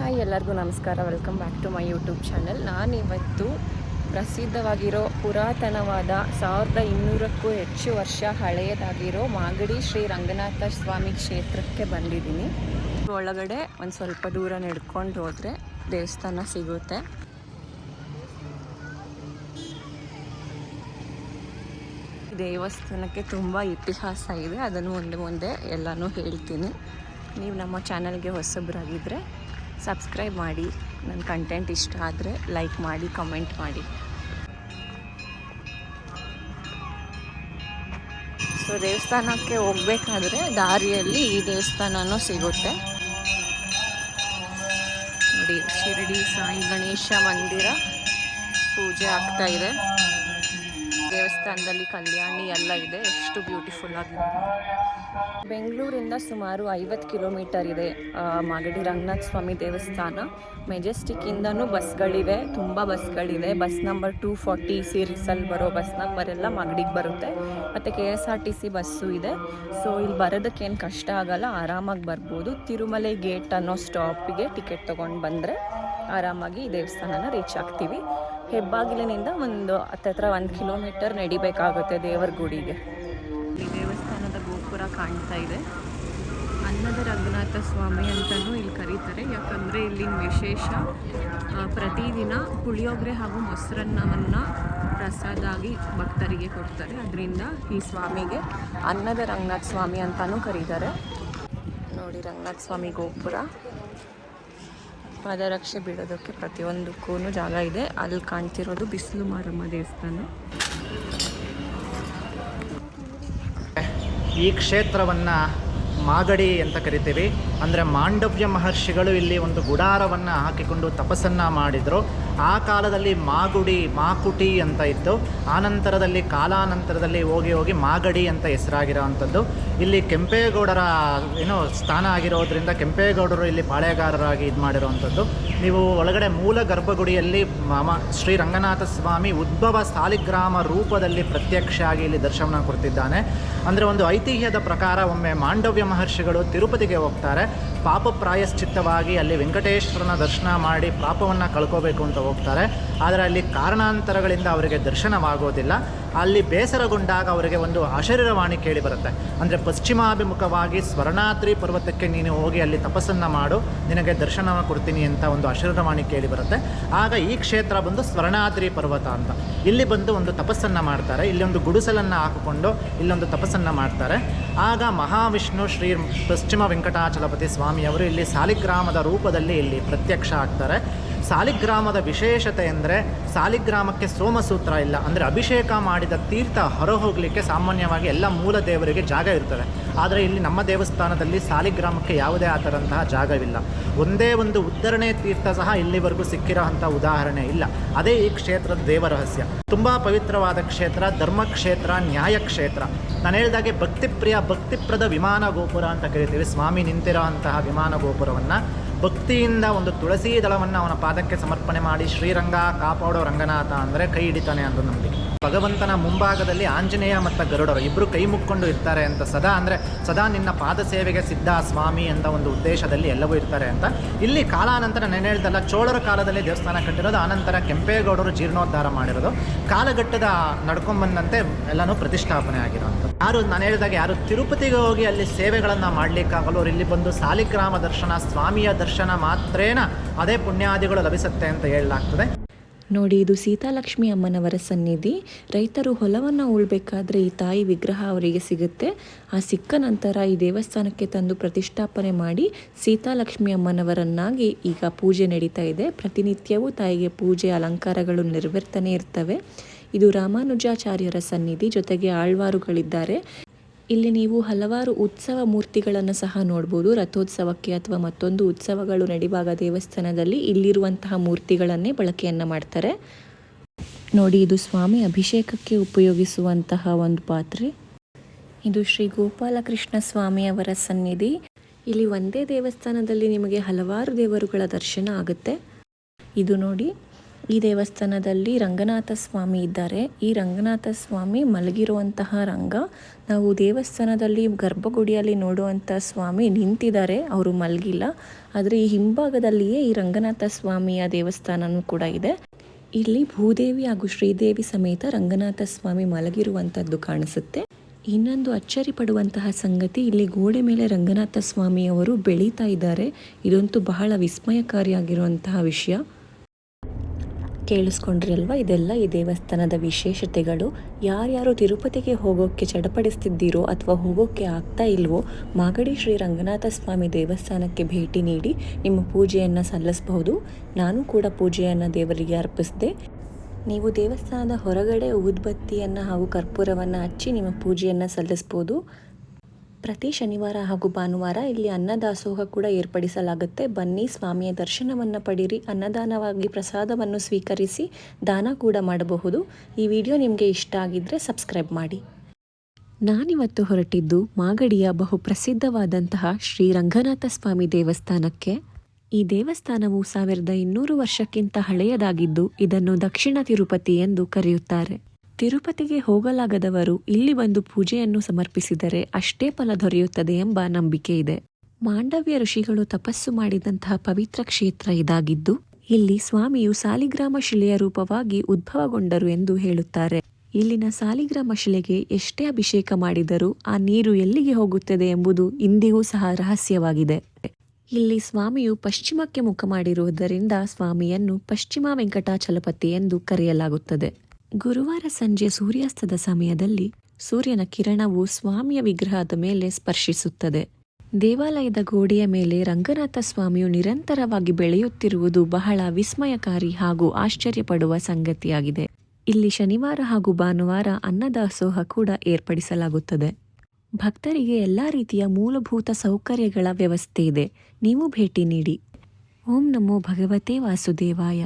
Hi ಎಲ್ಲರಿಗೂ ನಮಸ್ಕಾರ. Welcome back to my YouTube channel. ನಾನಿವತ್ತು ಪ್ರಸಿದ್ಧವಾಗಿರೋ ಪುರಾತನವಾದ 1200ಕ್ಕೂ ಹೆಚ್ಚು ವರ್ಷ ಹಳೆಯದಾಗಿರೋ ಮಾಗಡಿ ಶ್ರೀ ರಂಗನಾಥ ಸ್ವಾಮಿ ಕ್ಷೇತ್ರಕ್ಕೆ ಬಂದಿದ್ದೀನಿ. ಒಳಗಡೆ ಒಂದು ಸ್ವಲ್ಪ ದೂರ ನಡ್ಕೊಂಡು ಹೋದರೆ ದೇವಸ್ಥಾನ ಸಿಗುತ್ತೆ. ದೇವಸ್ಥಾನಕ್ಕೆ ತುಂಬ ಇತಿಹಾಸ ಇದೆ, ಅದನ್ನು ಮುಂದೆ ಎಲ್ಲನೂ ಹೇಳ್ತೀನಿ. ನೀವು ನಮ್ಮ ಚಾನಲ್ಗೆ ಹೊಸಬರಾಗಿದ್ದರೆ ಸಬ್ಸ್ಕ್ರೈಬ್ ಮಾಡಿ, ನನ್ನ ಕಂಟೆಂಟ್ ಇಷ್ಟ ಆದರೆ ಲೈಕ್ ಮಾಡಿ, ಕಮೆಂಟ್ ಮಾಡಿ. ಸೊ ದೇವಸ್ಥಾನಕ್ಕೆ ಹೋಗಬೇಕಾದ್ರೆ ದಾರಿಯಲ್ಲಿ ಈ ದೇವಸ್ಥಾನನೂ ಸಿಗುತ್ತೆ ನೋಡಿ. ಶಿರಡಿ ಸಾಯಿ ಗಣೇಶ ಮಂದಿರ ಪೂಜೆ ಆಗ್ತಾ ಇದೆ. ದೇವಸ್ಥಾನದಲ್ಲಿ ಕಲ್ಯಾಣಿ ಎಲ್ಲ ಇದೆ. ಎಷ್ಟು ಬ್ಯೂಟಿಫುಲ್ ಆಗಿದೆ. ಬೆಂಗಳೂರಿಂದ ಸುಮಾರು 50 ಕಿಲೋಮೀಟರ್ ಇದೆ ಮಾಗಡಿ ರಂಗನಾಥ ಸ್ವಾಮಿ ದೇವಸ್ಥಾನ. ಮೆಜೆಸ್ಟಿಕ್ಕಿಂದನೂ ಬಸ್ಗಳಿವೆ, ತುಂಬ ಬಸ್ಗಳಿದೆ. ಬಸ್ ನಂಬರ್ 240 ಸೀರೀಸಲ್ಲಿ ಬರೋ ಬಸ್ ನಂಬರೆಲ್ಲ ಮಾಗಡಿಗೆ ಬರುತ್ತೆ. ಮತ್ತು KSRTC ಬಸ್ಸು ಇದೆ. ಸೊ ಇಲ್ಲಿ ಬರೋದಕ್ಕೇನು ಕಷ್ಟ ಆಗಲ್ಲ, ಆರಾಮಾಗಿ ಬರ್ಬೋದು. ತಿರುಮಲೆ ಗೇಟ್ ಅನ್ನೋ ಸ್ಟಾಪಿಗೆ ಟಿಕೆಟ್ ತೊಗೊಂಡು ಬಂದರೆ ಆರಾಮಾಗಿ ಈ ದೇವಸ್ಥಾನನ ರೀಚ್ ಆಗ್ತೀವಿ. ಹೆಬ್ಬಾಗಿಲಿನಿಂದ ಒಂದು ಹತ್ತಿರ 1 ಕಿಲೋಮೀಟರ್ ನಡಿಬೇಕಾಗುತ್ತೆ ದೇವರ ಗುಡಿಗೆ. ಈ ದೇವಸ್ಥಾನದ ಗೋಪುರ ಕಾಣ್ತಾ ಇದೆ. ಅನ್ನದ ರಂಗನಾಥ ಸ್ವಾಮಿ ಅಂತಲೂ ಇಲ್ಲಿ ಕರೀತಾರೆ. ಯಾಕಂದರೆ ಇಲ್ಲಿನ ವಿಶೇಷ ಪ್ರತಿದಿನ ಪುಳಿಯೋಗರೆ ಹಾಗೂ ಮೊಸರನ್ನವನ್ನು ಪ್ರಸಾದಾಗಿ ಭಕ್ತರಿಗೆ ಕೊಡ್ತಾರೆ. ಅದರಿಂದ ಈ ಸ್ವಾಮಿಗೆ ಅನ್ನದ ರಂಗನಾಥ ಸ್ವಾಮಿ ಅಂತಲೂ ಕರೀತಾರೆ. ನೋಡಿ ರಂಗನಾಥ ಸ್ವಾಮಿ ಗೋಪುರ. ಪಾದರಕ್ಷೆ ಬಿಡೋದಕ್ಕೆ ಪ್ರತಿಯೊಂದಕ್ಕೂ ಜಾಗ ಇದೆ. ಅಲ್ಲಿ ಕಾಣ್ತಿರೋದು ಬಿಸಿಲು ಮಾರಮ್ಮ ದೇವಸ್ಥಾನ. ಈ ಕ್ಷೇತ್ರವನ್ನು ಮಾಗಡಿ ಅಂತ ಕರಿತೀವಿ. ಅಂದರೆ ಮಾಂಡವ್ಯ ಮಹರ್ಷಿಗಳು ಇಲ್ಲಿ ಒಂದು ಗುಡಾರವನ್ನು ಹಾಕಿಕೊಂಡು ತಪಸ್ಸನ್ನು ಮಾಡಿದರು. ಆ ಕಾಲದಲ್ಲಿ ಮಾಕುಟಿ ಅಂತ ಇತ್ತು. ಆನಂತರದಲ್ಲಿ ಕಾಲಾನಂತರದಲ್ಲಿ ಹೋಗಿ ಮಾಗಡಿ ಅಂತ ಹೆಸರಾಗಿರೋ ಅಂಥದ್ದು. ಇಲ್ಲಿ ಕೆಂಪೇಗೌಡರ ಸ್ಥಾನ ಆಗಿರೋದ್ರಿಂದ ಕೆಂಪೇಗೌಡರು ಇಲ್ಲಿ ಪಾಳೆಗಾರರಾಗಿ ಇದು ಮಾಡಿರೋವಂಥದ್ದು. ನೀವು ಒಳಗಡೆ ಮೂಲ ಗರ್ಭಗುಡಿಯಲ್ಲಿ ಶ್ರೀ ರಂಗನಾಥ ಸ್ವಾಮಿ ಉದ್ಭವ ಸಾಲಿಗ್ರಾಮ ರೂಪದಲ್ಲಿ ಪ್ರತ್ಯಕ್ಷ ಆಗಿ ಇಲ್ಲಿ ದರ್ಶನ ಕೊಡ್ತಿದ್ದಾನೆ. ಅಂದರೆ ಒಂದು ಐತಿಹ್ಯದ ಪ್ರಕಾರ ಒಮ್ಮೆ ಮಾಂಡವ್ಯ ಮಹರ್ಷಿಗಳು ತಿರುಪತಿಗೆ ಹೋಗ್ತಾರೆ. ಪಾಪ ಪ್ರಾಯಶ್ಚಿತ್ತವಾಗಿ ಅಲ್ಲಿ ವೆಂಕಟೇಶ್ವರನ ದರ್ಶನ ಮಾಡಿ ಪಾಪವನ್ನು ಕಳ್ಕೋಬೇಕು ಅಂತ ಹೋಗ್ತಾರೆ. ಆದರೆ ಅಲ್ಲಿ ಕಾರಣಾಂತರಗಳಿಂದ ಅವರಿಗೆ ದರ್ಶನವಾಗೋದಿಲ್ಲ. ಅಲ್ಲಿ ಬೇಸರಗೊಂಡಾಗ ಅವರಿಗೆ ಒಂದು ಅಶರೀರವಾಣಿ ಕೇಳಿ ಬರುತ್ತೆ. ಅಂದರೆ ಪಶ್ಚಿಮಾಭಿಮುಖವಾಗಿ ಸ್ವರ್ಣಾದ್ರಿ ಪರ್ವತಕ್ಕೆ ನೀನು ಹೋಗಿ ಅಲ್ಲಿ ತಪಸ್ಸನ್ನು ಮಾಡು, ನಿನಗೆ ದರ್ಶನ ಕೊಡ್ತೀನಿ ಅಂತ ಒಂದು ಅಶರೀರವಾಣಿ ಕೇಳಿ ಬರುತ್ತೆ. ಆಗ ಈ ಕ್ಷೇತ್ರ ಬಂದು ಸ್ವರ್ಣಾದ್ರಿ ಪರ್ವತ ಅಂತ. ಇಲ್ಲಿ ಬಂದು ಒಂದು ತಪಸ್ಸನ್ನು ಮಾಡ್ತಾರೆ. ಇಲ್ಲೊಂದು ಗುಡಿಸಲನ್ನು ಹಾಕಿಕೊಂಡು ಇಲ್ಲೊಂದು ತಪಸ್ಸನ್ನು ಮಾಡ್ತಾರೆ. ಆಗ ಮಹಾವಿಷ್ಣು ಶ್ರೀ ಪಶ್ಚಿಮ ವೆಂಕಟಾಚಲಪತಿ ಸ್ವಾಮಿಯವರು ಇಲ್ಲಿ ಸಾಲಿಗ್ರಾಮದ ರೂಪದಲ್ಲಿ ಇಲ್ಲಿ ಪ್ರತ್ಯಕ್ಷ ಆಗ್ತಾರೆ. ಸಾಲಿಗ್ರಾಮದ ವಿಶೇಷತೆ ಅಂದರೆ ಸಾಲಿಗ್ರಾಮಕ್ಕೆ ಸೋಮಸೂತ್ರ ಇಲ್ಲ. ಅಂದರೆ ಅಭಿಷೇಕ ಮಾಡಿದ ತೀರ್ಥ ಹೊರಹೋಗಲಿಕ್ಕೆ ಸಾಮಾನ್ಯವಾಗಿ ಎಲ್ಲ ಮೂಲ ದೇವರಿಗೆ ಜಾಗ ಇರ್ತದೆ. ಆದರೆ ಇಲ್ಲಿ ನಮ್ಮ ದೇವಸ್ಥಾನದಲ್ಲಿ ಸಾಲಿಗ್ರಾಮಕ್ಕೆ ಯಾವುದೇ ಆ ಥರಂತಹ ಜಾಗವಿಲ್ಲ. ಒಂದೇ ಒಂದು ಉದ್ಧರಣೆ ತೀರ್ಥ ಸಹ ಇಲ್ಲಿವರೆಗೂ ಸಿಕ್ಕಿರೋ ಅಂಥ ಉದಾಹರಣೆ ಇಲ್ಲ. ಅದೇ ಈ ಕ್ಷೇತ್ರದ ದೇವರಹಸ್ಯ. ತುಂಬ ಪವಿತ್ರವಾದ ಕ್ಷೇತ್ರ, ಧರ್ಮಕ್ಷೇತ್ರ, ನ್ಯಾಯಕ್ಷೇತ್ರ. ನಾನು ಹೇಳಿದಾಗೆ ಭಕ್ತಿಪ್ರದ ವಿಮಾನ ಗೋಪುರ ಅಂತ ಕರಿತೀವಿ. ಸ್ವಾಮಿ ನಿಂತಿರೋ ಅಂತಹ ವಿಮಾನ ಗೋಪುರವನ್ನು ಭಕ್ತಿಯಿಂದ ಒಂದು ತುಳಸಿ ದಳವನ್ನು ಅವನ ಪಾದಕ್ಕೆ ಸಮರ್ಪಣೆ ಮಾಡಿ ಶ್ರೀರಂಗ ಕಾಪಾಡೋ ರಂಗನಾಥ ಅಂದರೆ ಕೈ ಹಿಡಿತಾನೆ ಅಂತ ನಂಬಿಕೆ. ಭಗವಂತನ ಮುಂಭಾಗದಲ್ಲಿ ಆಂಜನೇಯ ಮತ್ತು ಗರುಡರು ಇಬ್ಬರು ಕೈ ಮುಕ್ಕೊಂಡು ಇರ್ತಾರೆ ಅಂತ ಸದಾ ನಿನ್ನ ಪಾದ ಸೇವೆಗೆ ಸಿದ್ಧ ಸ್ವಾಮಿ ಅಂತ ಒಂದು ಉದ್ದೇಶದಲ್ಲಿ ಎಲ್ಲವೂ ಇರ್ತಾರೆ ಅಂತ. ಇಲ್ಲಿ ಕಾಲಾನಂತರ ನಾನು ಹೇಳಿದಲ್ಲ, ಚೋಳರ ಕಾಲದಲ್ಲಿ ದೇವಸ್ಥಾನ ಕಟ್ಟಿರೋದು, ಆನಂತರ ಕೆಂಪೇಗೌಡರು ಜೀರ್ಣೋದ್ಧಾರ ಮಾಡಿರೋದು. ಕಾಲಘಟ್ಟದ ನಡ್ಕೊಂಡ್ಬಂದಂತೆ ಎಲ್ಲನೂ ಪ್ರತಿಷ್ಠಾಪನೆ ಆಗಿರೋವಂಥದ್ದು. ನಾನು ಹೇಳಿದಾಗ ಯಾರು ತಿರುಪತಿಗೆ ಹೋಗಿ ಅಲ್ಲಿ ಸೇವೆಗಳನ್ನು ಮಾಡಲಿಕ್ಕಾಗಲ್ಲ, ಅವರು ಇಲ್ಲಿ ಬಂದು ಸಾಲಿಗ್ರಾಮ ದರ್ಶನ, ಸ್ವಾಮಿಯ ದರ್ಶನ ಮಾತ್ರೇನ ಅದೇ ಪುಣ್ಯಾದಿಗಳು ಲಭಿಸುತ್ತೆ ಅಂತ ಹೇಳಲಾಗ್ತದೆ. ನೋಡಿ, ಇದು ಸೀತಾಲಕ್ಷ್ಮಿ ಅಮ್ಮನವರ ಸನ್ನಿಧಿ. ರೈತರು ಹೊಲವನ್ನು ಉಳ್ಬೇಕಾದ್ರೆ ಈ ತಾಯಿ ವಿಗ್ರಹ ಅವರಿಗೆ ಸಿಗುತ್ತೆ. ಆ ಸಿಕ್ಕ ನಂತರ ಈ ದೇವಸ್ಥಾನಕ್ಕೆ ತಂದು ಪ್ರತಿಷ್ಠಾಪನೆ ಮಾಡಿ ಸೀತಾಲಕ್ಷ್ಮಿ ಅಮ್ಮನವರನ್ನಾಗಿ ಈಗ ಪೂಜೆ ನಡೀತಾ ಇದೆ. ಪ್ರತಿನಿತ್ಯವೂ ತಾಯಿಗೆ ಪೂಜೆ ಅಲಂಕಾರಗಳು ನೆರವೇರ್ತಾನೆ ಇರ್ತವೆ. ಇದು ರಾಮಾನುಜಾಚಾರ್ಯರ ಸನ್ನಿಧಿ, ಜೊತೆಗೆ ಆಳ್ವಾರುಗಳಿದ್ದಾರೆ. ಇಲ್ಲಿ ನೀವು ಹಲವಾರು ಉತ್ಸವ ಮೂರ್ತಿಗಳನ್ನು ಸಹ ನೋಡ್ಬೋದು. ರಥೋತ್ಸವಕ್ಕೆ ಅಥವಾ ಮತ್ತೊಂದು ಉತ್ಸವಗಳು ನಡೆಯುವಾಗ ದೇವಸ್ಥಾನದಲ್ಲಿ ಇಲ್ಲಿರುವಂತಹ ಮೂರ್ತಿಗಳನ್ನೇ ಬಳಕೆಯನ್ನು ಮಾಡ್ತಾರೆ. ನೋಡಿ, ಇದು ಸ್ವಾಮಿ ಅಭಿಷೇಕಕ್ಕೆ ಉಪಯೋಗಿಸುವಂತಹ ಒಂದು ಪಾತ್ರೆ. ಇದು ಶ್ರೀ ಗೋಪಾಲಕೃಷ್ಣ ಸ್ವಾಮಿಯವರ ಸನ್ನಿಧಿ. ಇಲ್ಲಿ ಒಂದೇ ದೇವಸ್ಥಾನದಲ್ಲಿ ನಿಮಗೆ ಹಲವಾರು ದೇವರುಗಳ ದರ್ಶನ ಆಗುತ್ತೆ. ಇದು ನೋಡಿ, ಈ ದೇವಸ್ಥಾನದಲ್ಲಿ ರಂಗನಾಥ ಸ್ವಾಮಿ ಇದ್ದಾರೆ. ಈ ರಂಗನಾಥ ಸ್ವಾಮಿ ಮಲಗಿರುವಂತಹ ರಂಗ. ನಾವು ದೇವಸ್ಥಾನದಲ್ಲಿ ಗರ್ಭಗುಡಿಯಲ್ಲಿ ನೋಡುವಂಥ ಸ್ವಾಮಿ ನಿಂತಿದ್ದಾರೆ, ಅವರು ಮಲಗಿಲ್ಲ. ಆದರೆ ಈ ಹಿಂಭಾಗದಲ್ಲಿಯೇ ಈ ರಂಗನಾಥ ಸ್ವಾಮಿಯ ದೇವಸ್ಥಾನವೂ ಕೂಡ ಇದೆ. ಇಲ್ಲಿ ಭೂದೇವಿ ಹಾಗೂ ಶ್ರೀದೇವಿ ಸಮೇತ ರಂಗನಾಥ ಸ್ವಾಮಿ ಮಲಗಿರುವಂಥದ್ದು ಕಾಣಿಸುತ್ತೆ. ಇನ್ನೊಂದು ಅಚ್ಚರಿ ಪಡುವಂತಹ ಸಂಗತಿ, ಇಲ್ಲಿ ಗೋಡೆ ಮೇಲೆ ರಂಗನಾಥ ಸ್ವಾಮಿಯವರು ಬೆಳೀತಾ ಇದ್ದಾರೆ. ಇದಂತೂ ಬಹಳ ವಿಸ್ಮಯಕಾರಿಯಾಗಿರುವಂತಹ ವಿಷಯ. ಕೇಳಿಸ್ಕೊಂಡ್ರಿ ಅಲ್ವಾ, ಇದೆಲ್ಲ ಈ ದೇವಸ್ಥಾನದ ವಿಶೇಷತೆಗಳು. ಯಾರ್ಯಾರು ತಿರುಪತಿಗೆ ಹೋಗೋಕ್ಕೆ ಚಡಪಡಿಸ್ತಿದ್ದೀರೋ ಅಥವಾ ಹೋಗೋಕ್ಕೆ ಆಗ್ತಾ ಇಲ್ವೋ, ಮಾಗಡಿ ಶ್ರೀ ರಂಗನಾಥ ಸ್ವಾಮಿ ದೇವಸ್ಥಾನಕ್ಕೆ ಭೇಟಿ ನೀಡಿ ನಿಮ್ಮ ಪೂಜೆಯನ್ನು ಸಲ್ಲಿಸಬಹುದು. ನಾನು ಕೂಡ ಪೂಜೆಯನ್ನು ದೇವರಿಗೆ ಅರ್ಪಿಸಿದೆ. ನೀವು ದೇವಸ್ಥಾನದ ಹೊರಗಡೆ ಊದ್ಬತ್ತಿಯನ್ನು ಹಾಗೂ ಕರ್ಪೂರವನ್ನು ಹಚ್ಚಿ ನಿಮ್ಮ ಪೂಜೆಯನ್ನು ಸಲ್ಲಿಸ್ಬೋದು. ಪ್ರತಿ ಶನಿವಾರ ಹಾಗೂ ಭಾನುವಾರ ಇಲ್ಲಿ ಅನ್ನದಾಸೋಹ ಕೂಡ ಏರ್ಪಡಿಸಲಾಗುತ್ತೆ. ಬನ್ನಿ, ಸ್ವಾಮಿಯ ದರ್ಶನವನ್ನು ಪಡೀರಿ, ಅನ್ನದಾನವಾಗಿ ಪ್ರಸಾದವನ್ನು ಸ್ವೀಕರಿಸಿ ದಾನ ಕೂಡ ಮಾಡಬಹುದು. ಈ ವಿಡಿಯೋ ನಿಮಗೆ ಇಷ್ಟ ಆಗಿದ್ದರೆ ಸಬ್ಸ್ಕ್ರೈಬ್ ಮಾಡಿ. ನಾನಿವತ್ತು ಹೊರಟಿದ್ದು ಮಾಗಡಿಯ ಬಹು ಪ್ರಸಿದ್ಧವಾದಂತಹ ಶ್ರೀ ರಂಗನಾಥ ಸ್ವಾಮಿ ದೇವಸ್ಥಾನಕ್ಕೆ. ಈ ದೇವಸ್ಥಾನವು 1200 ವರ್ಷಕ್ಕಿಂತ ಹಳೆಯದಾಗಿದ್ದು ಇದನ್ನು ದಕ್ಷಿಣ ತಿರುಪತಿ ಎಂದು ಕರೆಯುತ್ತಾರೆ. ತಿರುಪತಿಗೆ ಹೋಗಲಾಗದವರು ಇಲ್ಲಿ ಬಂದು ಪೂಜೆಯನ್ನು ಸಮರ್ಪಿಸಿದರೆ ಅಷ್ಟೇ ಫಲ ದೊರೆಯುತ್ತದೆ ಎಂಬ ನಂಬಿಕೆ ಇದೆ. ಮಾಂಡವ್ಯ ಋಷಿಗಳು ತಪಸ್ಸು ಮಾಡಿದಂತಹ ಪವಿತ್ರ ಕ್ಷೇತ್ರ ಇದಾಗಿದ್ದು, ಇಲ್ಲಿ ಸ್ವಾಮಿಯು ಸಾಲಿಗ್ರಾಮ ಶಿಲೆಯ ರೂಪವಾಗಿ ಉದ್ಭವಗೊಂಡರು ಎಂದು ಹೇಳುತ್ತಾರೆ. ಇಲ್ಲಿನ ಸಾಲಿಗ್ರಾಮ ಶಿಲೆಗೆ ಎಷ್ಟೇ ಅಭಿಷೇಕ ಮಾಡಿದರೂ ಆ ನೀರು ಎಲ್ಲಿಗೆ ಹೋಗುತ್ತದೆ ಎಂಬುದು ಇಂದಿಗೂ ಸಹ ರಹಸ್ಯವಾಗಿದೆ. ಇಲ್ಲಿ ಸ್ವಾಮಿಯು ಪಶ್ಚಿಮಕ್ಕೆ ಮುಖ ಮಾಡಿರುವುದರಿಂದ ಸ್ವಾಮಿಯನ್ನು ಪಶ್ಚಿಮ ವೆಂಕಟಾಚಲಪತಿ ಎಂದು ಕರೆಯಲಾಗುತ್ತದೆ. ಗುರುವಾರ ಸಂಜೆ ಸೂರ್ಯಾಸ್ತದ ಸಮಯದಲ್ಲಿ ಸೂರ್ಯನ ಕಿರಣವು ಸ್ವಾಮಿಯ ವಿಗ್ರಹದ ಮೇಲೆ ಸ್ಪರ್ಶಿಸುತ್ತದೆ. ದೇವಾಲಯದ ಗೋಡೆಯ ಮೇಲೆ ರಂಗನಾಥ ಸ್ವಾಮಿಯು ನಿರಂತರವಾಗಿ ಬೆಳೆಯುತ್ತಿರುವುದು ಬಹಳ ವಿಸ್ಮಯಕಾರಿ ಹಾಗೂ ಆಶ್ಚರ್ಯಪಡುವ ಸಂಗತಿಯಾಗಿದೆ. ಇಲ್ಲಿ ಶನಿವಾರ ಹಾಗೂ ಭಾನುವಾರ ಅನ್ನದಾಸೋಹ ಕೂಡ ಏರ್ಪಡಿಸಲಾಗುತ್ತದೆ. ಭಕ್ತರಿಗೆ ಎಲ್ಲ ರೀತಿಯ ಮೂಲಭೂತ ಸೌಕರ್ಯಗಳ ವ್ಯವಸ್ಥೆ ಇದೆ. ನೀವು ಭೇಟಿ ನೀಡಿ. ಓಂ ನಮೋ ಭಗವತೆ ವಾಸುದೇವಾಯ.